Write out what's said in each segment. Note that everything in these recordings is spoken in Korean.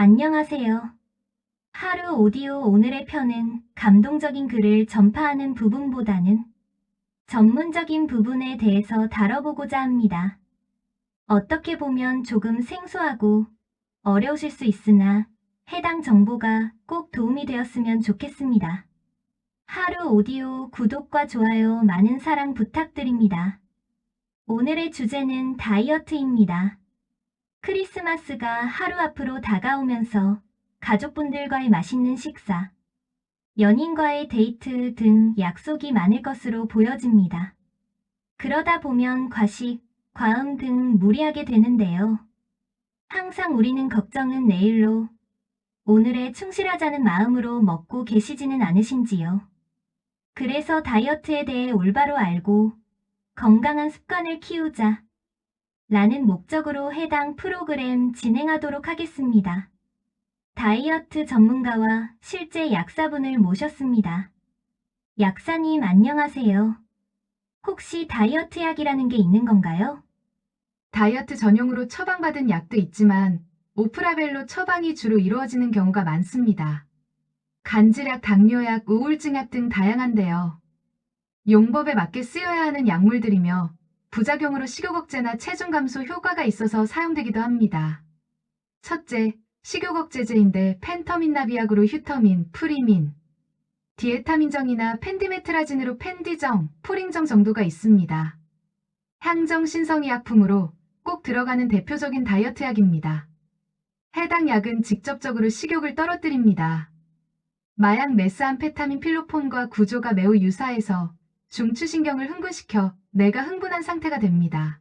안녕하세요. 하루 오디오 오늘의 편은 감동적인 글을 전파하는 부분보다는 전문적인 부분에 대해서 다뤄보고자 합니다. 어떻게 보면 조금 생소하고 어려우실 수 있으나 해당 정보가 꼭 도움이 되었으면 좋겠습니다. 하루 오디오 구독과 좋아요 많은 사랑 부탁드립니다. 오늘의 주제는 다이어트입니다. 크리스마스가 하루 앞으로 다가오면서 가족분들과의 맛있는 식사, 연인과의 데이트 등 약속이 많을 것으로 보여집니다. 그러다 보면 과식, 과음 등 무리하게 되는데요. 항상 우리는 걱정은 내일로, 오늘에 충실하자는 마음으로 먹고 계시지는 않으신지요? 그래서 다이어트에 대해 올바로 알고 건강한 습관을 키우자 라는 목적으로 해당 프로그램 진행하도록 하겠습니다. 다이어트 전문가와 실제 약사분을 모셨습니다. 약사님 안녕하세요. 혹시 다이어트 약이라는 게 있는 건가요? 다이어트 전용으로 처방받은 약도 있지만 오프라벨로 처방이 주로 이루어지는 경우가 많습니다. 간질약, 당뇨약, 우울증약 등 다양한데요. 용법에 맞게 쓰여야 하는 약물들이며 부작용으로 식욕 억제나 체중 감소 효과가 있어서 사용되기도 합니다. 첫째, 식욕 억제제인데 펜터민나비약으로 휴터민, 프리민, 디에타민정이나 펜디메트라진으로 펜디정, 포링정 정도가 있습니다. 향정 신성의 약품으로 꼭 들어가는 대표적인 다이어트 약입니다. 해당 약은 직접적으로 식욕을 떨어뜨립니다. 마약 메스암페타민 필로폰과 구조가 매우 유사해서 중추신경을 흥분시켜 뇌가 흥분한 상태가 됩니다.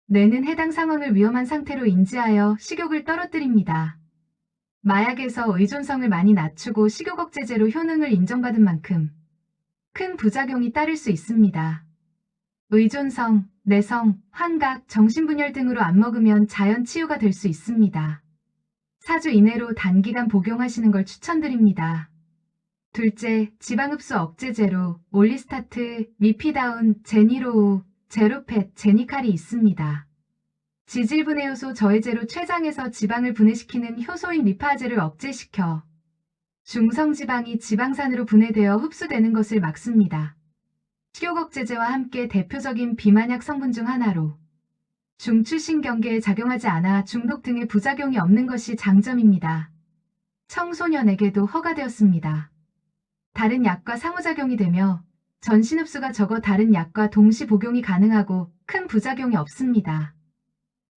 뇌는 해당 상황을 위험한 상태로 인지하여 식욕을 떨어뜨립니다. 마약에서 의존성을 많이 낮추고 식욕 억제제로 효능을 인정받은 만큼 큰 부작용이 따를 수 있습니다. 의존성, 내성, 환각, 정신분열 등으로 안 먹으면 자연 치유가 될 수 있습니다. 4주 이내로 단기간 복용하시는 걸 추천드립니다. 둘째, 지방흡수 억제제로 올리스타트, 미피다운, 제니로우, 제로펫, 제니칼이 있습니다. 지질분해 효소 저해제로 췌장에서 지방을 분해시키는 효소인 리파제를 억제시켜 중성지방이 지방산으로 분해되어 흡수되는 것을 막습니다. 식욕 억제제와 함께 대표적인 비만약 성분 중 하나로 중추신경계에 작용하지 않아 중독 등의 부작용이 없는 것이 장점입니다. 청소년에게도 허가되었습니다. 다른 약과 상호작용이 되며 전신 흡수가 적어 다른 약과 동시 복용이 가능하고 큰 부작용이 없습니다.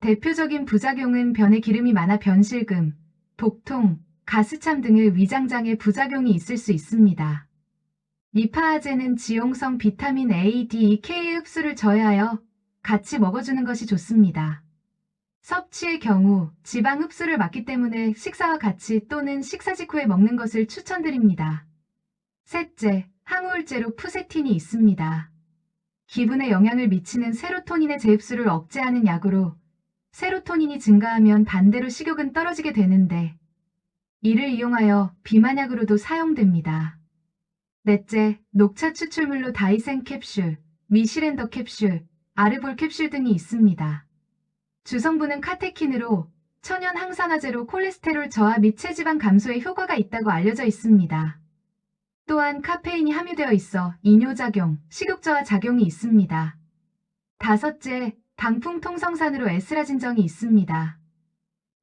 대표적인 부작용은 변에 기름이 많아 변실금, 복통, 가스참 등의 위장장애 부작용이 있을 수 있습니다. 리파아제는 지용성 비타민 A, D, E, K의 흡수를 저해하여 같이 먹어주는 것이 좋습니다. 섭취의 경우 지방 흡수를 막기 때문에 식사와 같이 또는 식사 직후에 먹는 것을 추천드립니다. 셋째, 항우울제로 푸세틴이 있습니다. 기분에 영향을 미치는 세로토닌의 재흡수를 억제하는 약으로 세로토닌이 증가하면 반대로 식욕은 떨어지게 되는데 이를 이용하여 비만약으로도 사용됩니다. 넷째, 녹차 추출물로 다이센 캡슐, 미시렌더 캡슐, 아르볼 캡슐 등이 있습니다. 주성분은 카테킨으로 천연 항산화제로 콜레스테롤 저하 및 체지방 감소에 효과가 있다고 알려져 있습니다. 또한 카페인이 함유되어 있어 이뇨작용, 식욕저하 작용이 있습니다. 다섯째, 방풍통성산으로 에스라진정이 있습니다.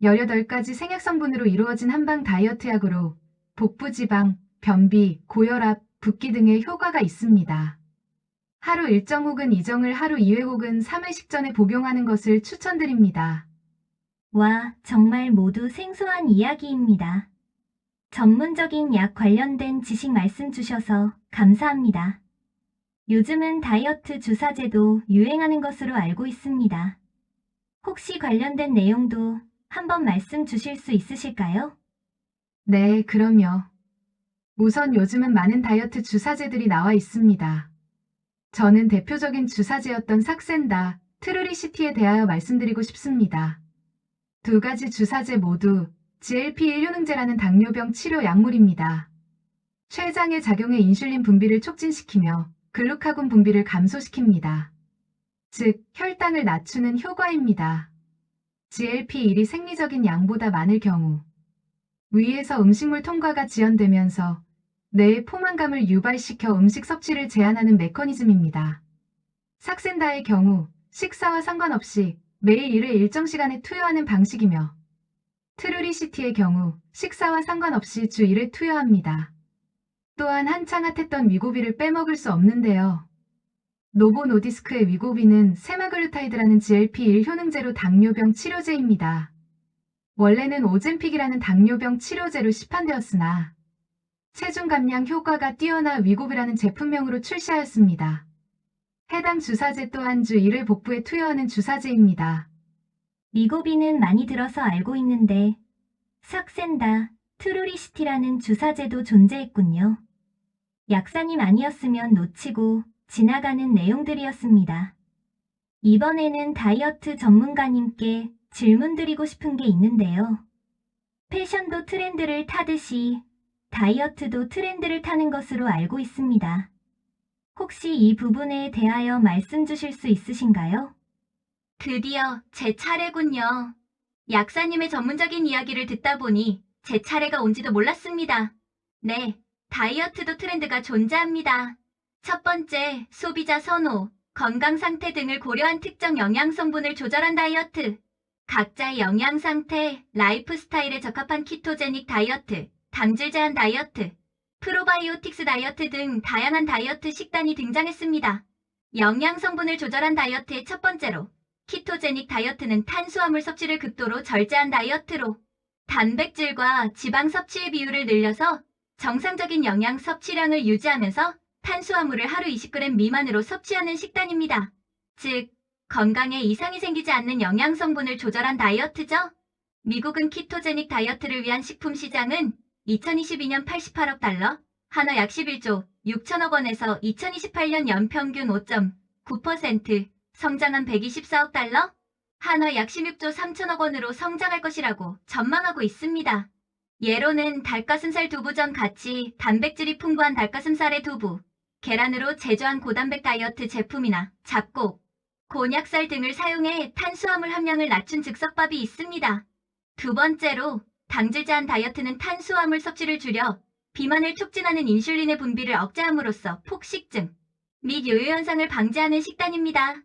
18가지 생약성분으로 이루어진 한방 다이어트 약으로 복부지방, 변비, 고혈압, 붓기 등의 효과가 있습니다. 하루 일정 혹은 이정을 하루 2회 혹은 3회씩 전에 복용하는 것을 추천드립니다. 와, 정말 모두 생소한 이야기입니다. 전문적인 약 관련된 지식 말씀 주셔서 감사합니다. 요즘은 다이어트 주사제도 유행하는 것으로 알고 있습니다. 혹시 관련된 내용도 한번 말씀 주실 수 있으실까요? 네, 그럼요. 우선 요즘은 많은 다이어트 주사제들이 나와 있습니다. 저는 대표적인 주사제였던 삭센다, 트루리시티에 대하여 말씀드리고 싶습니다. 두 가지 주사제 모두 GLP-1 효능제라는 당뇨병 치료 약물입니다. 췌장의 작용해 인슐린 분비를 촉진시키며 글루카곤 분비를 감소시킵니다. 즉, 혈당을 낮추는 효과입니다. GLP-1이 생리적인 양보다 많을 경우 위에서 음식물 통과가 지연되면서 뇌의 포만감을 유발시켜 음식 섭취를 제한하는 메커니즘입니다. 삭센다의 경우 식사와 상관없이 매일 일을 일정 시간에 투여하는 방식이며 트루리시티의 경우 식사와 상관없이 주 1회 투여합니다. 또한 한창 핫했던 위고비를 빼먹을 수 없는데요. 노보 노디스크의 위고비는 세마글루타이드라는 GLP-1 효능제로 당뇨병 치료제입니다. 원래는 오젬픽이라는 당뇨병 치료제로 시판되었으나 체중 감량 효과가 뛰어나 위고비라는 제품명으로 출시하였습니다. 해당 주사제 또한 주 1회 복부에 투여하는 주사제입니다. 위고비는 많이 들어서 알고 있는데 삭센다, 트루리시티라는 주사제도 존재했군요. 약사님 아니었으면 놓치고 지나가는 내용들이었습니다. 이번에는 다이어트 전문가님께 질문드리고 싶은 게 있는데요. 패션도 트렌드를 타듯이 다이어트도 트렌드를 타는 것으로 알고 있습니다. 혹시 이 부분에 대하여 말씀 주실 수 있으신가요? 드디어 제 차례군요. 약사님의 전문적인 이야기를 듣다 보니 제 차례가 온지도 몰랐습니다. 네, 다이어트도 트렌드가 존재합니다. 첫 번째, 소비자 선호, 건강 상태 등을 고려한 특정 영양 성분을 조절한 다이어트. 각자의 영양 상태, 라이프 스타일에 적합한 키토제닉 다이어트, 당질 제한 다이어트, 프로바이오틱스 다이어트 등 다양한 다이어트 식단이 등장했습니다. 영양 성분을 조절한 다이어트의 첫 번째로, 키토제닉 다이어트는 탄수화물 섭취를 극도로 절제한 다이어트로 단백질과 지방 섭취의 비율을 늘려서 정상적인 영양 섭취량을 유지하면서 탄수화물을 하루 20g 미만으로 섭취하는 식단입니다. 즉, 건강에 이상이 생기지 않는 영양 성분을 조절한 다이어트죠. 미국은 키토제닉 다이어트를 위한 식품 시장은 2022년 88억 달러, 한화 약 11조 6천억 원에서 2028년 연평균 5.9% 성장한 124억 달러, 한화 약 16조 3천억 원으로 성장할 것이라고 전망하고 있습니다. 예로는 닭가슴살 두부전 같이 단백질이 풍부한 닭가슴살의 두부, 계란으로 제조한 고단백 다이어트 제품이나 잡곡, 곤약살 등을 사용해 탄수화물 함량을 낮춘 즉석밥이 있습니다. 두 번째로, 당질 제한 다이어트는 탄수화물 섭취를 줄여 비만을 촉진하는 인슐린의 분비를 억제함으로써 폭식증 및 요요 현상을 방지하는 식단입니다.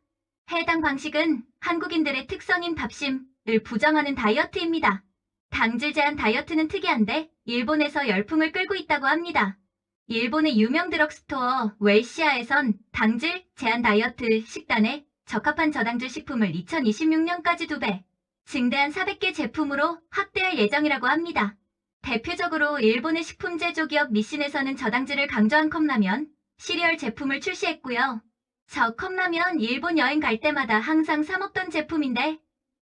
해당 방식은 한국인들의 특성인 밥심을 부정하는 다이어트입니다. 당질 제한 다이어트는 특이한데 일본에서 열풍을 끌고 있다고 합니다. 일본의 유명 드럭스토어 웰시아에선 당질 제한 다이어트 식단에 적합한 저당질 식품을 2026년까지 2배, 증대한 400개 제품으로 확대할 예정이라고 합니다. 대표적으로 일본의 식품 제조 기업 니신에서는 저당질을 강조한 컵라면, 시리얼 제품을 출시했고요. 저 컵라면 일본 여행 갈 때마다 항상 사 먹던 제품인데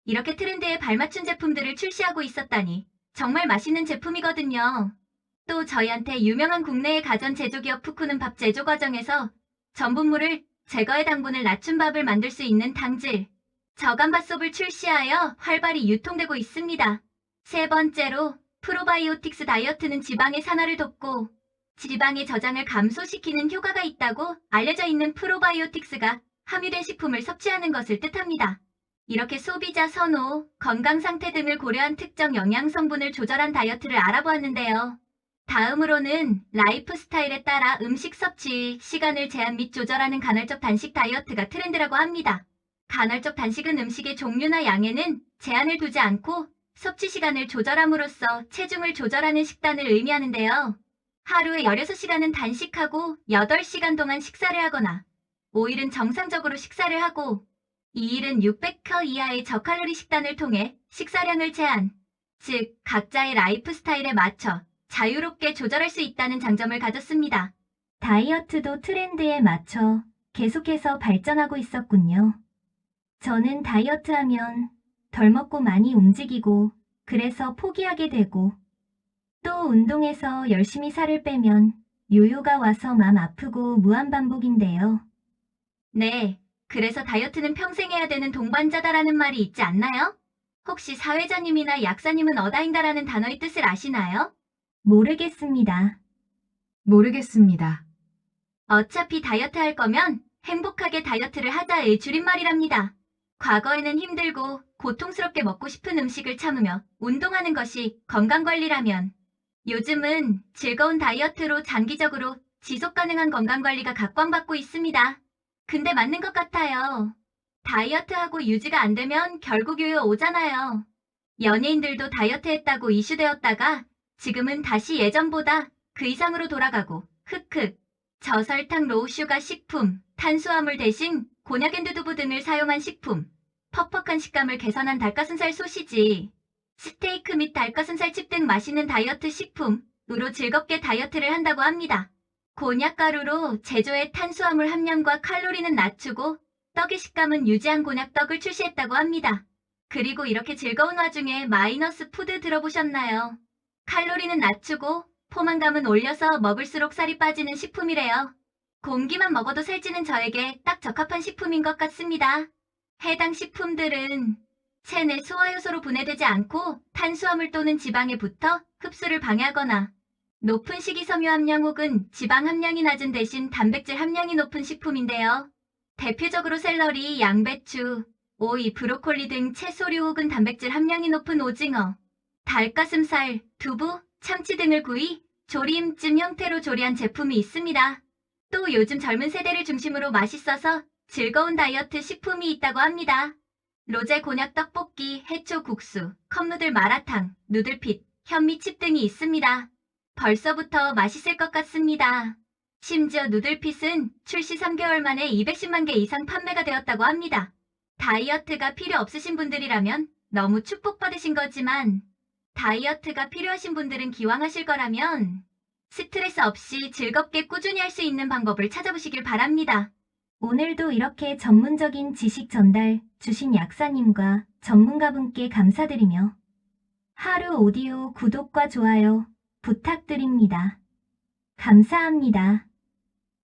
이렇게 트렌드에 발맞춘 제품들을 출시하고 있었다니 정말 맛있는 제품이거든요. 또 저희한테 유명한 국내의 가전 제조기업 푸쿠는 밥 제조 과정에서 전분물을 제거해 당분을 낮춘 밥을 만들 수 있는 당질 저감밥솥을 출시하여 활발히 유통되고 있습니다. 세 번째로 프로바이오틱스 다이어트는 지방의 산화를 돕고 지방의 저장을 감소시키는 효과가 있다고 알려져 있는 프로바이오틱스가 함유된 식품을 섭취하는 것을 뜻합니다. 이렇게 소비자 선호, 건강 상태 등을 고려한 특정 영양 성분을 조절한 다이어트를 알아보았는데요. 다음으로는 라이프 스타일에 따라 음식 섭취 시간을 제한 및 조절하는 간헐적 단식 다이어트가 트렌드라고 합니다. 간헐적 단식은 음식의 종류나 양에는 제한을 두지 않고 섭취 시간을 조절함으로써 체중을 조절하는 식단을 의미하는데요. 하루에 16시간은 단식하고 8시간 동안 식사를 하거나 5일은 정상적으로 식사를 하고 2일은 600칼 이하의 저칼로리 식단을 통해 식사량을 제한, 즉 각자의 라이프 스타일에 맞춰 자유롭게 조절할 수 있다는 장점을 가졌습니다. 다이어트도 트렌드에 맞춰 계속해서 발전하고 있었군요. 저는 다이어트하면 덜 먹고 많이 움직이고 그래서 포기하게 되고 또 운동해서 열심히 살을 빼면 요요가 와서 맘 아프고 무한반복인데요. 네, 그래서 다이어트는 평생 해야 되는 동반자다라는 말이 있지 않나요? 혹시 사회자님이나 약사님은 어다잉다라는 단어의 뜻을 아시나요? 모르겠습니다. 모르겠습니다. 어차피 다이어트 할 거면 행복하게 다이어트를 하자의 줄임말이랍니다. 과거에는 힘들고 고통스럽게 먹고 싶은 음식을 참으며 운동하는 것이 건강관리라면 요즘은 즐거운 다이어트로 장기적으로 지속 가능한 건강관리가 각광받고 있습니다. 근데 맞는 것 같아요. 다이어트하고 유지가 안 되면 결국 요요 오잖아요. 연예인들도 다이어트 했다고 이슈되었다가 지금은 다시 예전보다 그 이상으로 돌아가고 흑흑. 저설탕 로우슈가 식품, 탄수화물 대신 곤약 앤드두부 등을 사용한 식품, 퍽퍽한 식감을 개선한 닭가슴살 소시지, 스테이크 및 닭가슴살칩 등 맛있는 다이어트 식품으로 즐겁게 다이어트를 한다고 합니다. 곤약가루로 제조해 탄수화물 함량과 칼로리는 낮추고 떡의 식감은 유지한 곤약떡을 출시했다고 합니다. 그리고 이렇게 즐거운 와중에 마이너스 푸드 들어보셨나요? 칼로리는 낮추고 포만감은 올려서 먹을수록 살이 빠지는 식품이래요. 공기만 먹어도 살찌는 저에게 딱 적합한 식품인 것 같습니다. 해당 식품들은 체내 소화효소로 분해되지 않고 탄수화물 또는 지방에 붙어 흡수를 방해하거나 높은 식이섬유 함량 혹은 지방 함량이 낮은 대신 단백질 함량이 높은 식품인데요. 대표적으로 샐러리, 양배추, 오이, 브로콜리 등 채소류 혹은 단백질 함량이 높은 오징어, 닭가슴살, 두부, 참치 등을 구이, 조림찜 형태로 조리한 제품이 있습니다. 또 요즘 젊은 세대를 중심으로 맛있어서 즐거운 다이어트 식품이 있다고 합니다. 로제 곤약 떡볶이, 해초 국수, 컵누들 마라탕, 누들핏, 현미칩 등이 있습니다. 벌써부터 맛있을 것 같습니다. 심지어 누들핏은 출시 3개월 만에 210만 개 이상 판매가 되었다고 합니다. 다이어트가 필요 없으신 분들이라면 너무 축복받으신 거지만 다이어트가 필요하신 분들은 기왕 하실 거라면 스트레스 없이 즐겁게 꾸준히 할 수 있는 방법을 찾아보시길 바랍니다. 오늘도 이렇게 전문적인 지식 전달 주신 약사님과 전문가분께 감사드리며 하루 오디오 구독과 좋아요 부탁드립니다. 감사합니다.